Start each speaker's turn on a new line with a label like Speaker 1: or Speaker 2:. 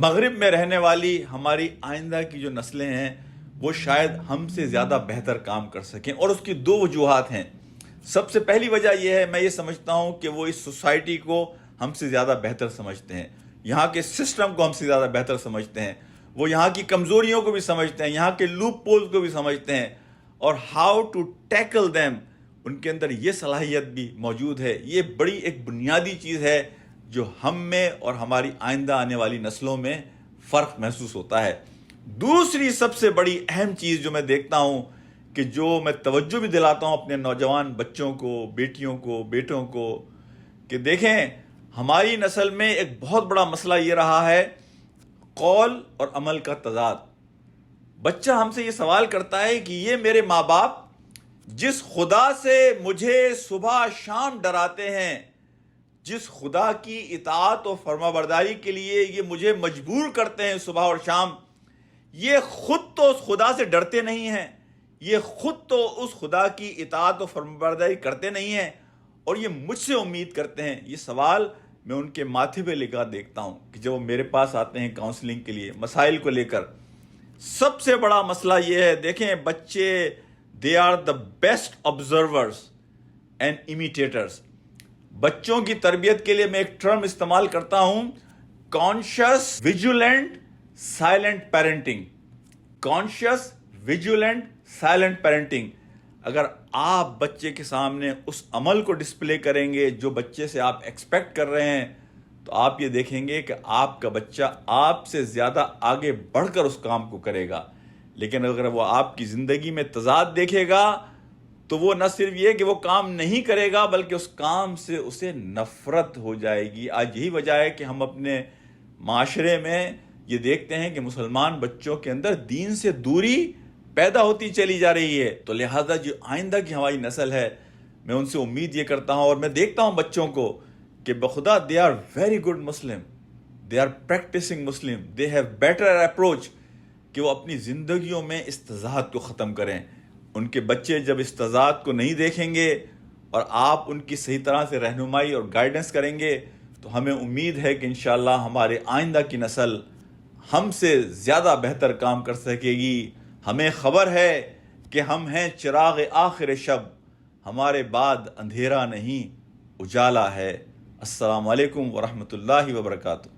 Speaker 1: مغرب میں رہنے والی ہماری آئندہ کی جو نسلیں ہیں وہ شاید ہم سے زیادہ بہتر کام کر سکیں، اور اس کی دو وجوہات ہیں۔ سب سے پہلی وجہ یہ ہے، میں یہ سمجھتا ہوں کہ وہ اس سوسائٹی کو ہم سے زیادہ بہتر سمجھتے ہیں، یہاں کے سسٹم کو ہم سے زیادہ بہتر سمجھتے ہیں، وہ یہاں کی کمزوریوں کو بھی سمجھتے ہیں، یہاں کے لوپ پولز کو بھی سمجھتے ہیں، اور ہاؤ ٹو ٹیکل دیم ان کے اندر یہ صلاحیت بھی موجود ہے۔ یہ بڑی ایک بنیادی چیز ہے جو ہم میں اور ہماری آئندہ آنے والی نسلوں میں فرق محسوس ہوتا ہے۔ دوسری سب سے بڑی اہم چیز جو میں دیکھتا ہوں کہ جو میں توجہ بھی دلاتا ہوں اپنے نوجوان بچوں کو، بیٹیوں کو، بیٹوں کو، کہ دیکھیں ہماری نسل میں ایک بہت بڑا مسئلہ یہ رہا ہے قول اور عمل کا تضاد۔ بچہ ہم سے یہ سوال کرتا ہے کہ یہ میرے ماں باپ جس خدا سے مجھے صبح شام ڈراتے ہیں، جس خدا کی اطاعت و فرما برداری کے لیے یہ مجھے مجبور کرتے ہیں صبح اور شام، یہ خود تو اس خدا سے ڈرتے نہیں ہیں، یہ خود تو اس خدا کی اطاعت و فرما برداری کرتے نہیں ہیں، اور یہ مجھ سے امید کرتے ہیں۔ یہ سوال میں ان کے ماتھے پہ لکھا دیکھتا ہوں کہ جب وہ میرے پاس آتے ہیں کاؤنسلنگ کے لیے مسائل کو لے کر۔ سب سے بڑا مسئلہ یہ ہے، دیکھیں بچے they are the best observers and imitators. بچوں کی تربیت کے لیے میں ایک ٹرم استعمال کرتا ہوں، conscious vigilant silent parenting. Conscious vigilant silent parenting. اگر آپ بچے کے سامنے اس عمل کو ڈسپلے کریں گے جو بچے سے آپ ایکسپیکٹ کر رہے ہیں، تو آپ یہ دیکھیں گے کہ آپ کا بچہ آپ سے زیادہ آگے بڑھ کر اس کام کو کرے گا۔ لیکن اگر وہ آپ کی زندگی میں تضاد دیکھے گا تو وہ نہ صرف یہ کہ وہ کام نہیں کرے گا بلکہ اس کام سے اسے نفرت ہو جائے گی۔ آج یہی وجہ ہے کہ ہم اپنے معاشرے میں یہ دیکھتے ہیں کہ مسلمان بچوں کے اندر دین سے دوری پیدا ہوتی چلی جا رہی ہے۔ تو لہٰذا جو آئندہ کی ہماری نسل ہے، میں ان سے امید یہ کرتا ہوں، اور میں دیکھتا ہوں بچوں کو کہ بخدا they are very good Muslim, they are practicing Muslim, they have better approach, کہ وہ اپنی زندگیوں میں اس تضاد کو ختم کریں۔ ان کے بچے جب اس تضاد کو نہیں دیکھیں گے اور آپ ان کی صحیح طرح سے رہنمائی اور گائیڈنس کریں گے تو ہمیں امید ہے کہ انشاءاللہ ہمارے آئندہ کی نسل ہم سے زیادہ بہتر کام کر سکے گی۔ ہمیں خبر ہے کہ ہم ہیں چراغ آخر شب، ہمارے بعد اندھیرا نہیں اجالا ہے۔ السلام علیکم ورحمۃ اللہ وبرکاتہ۔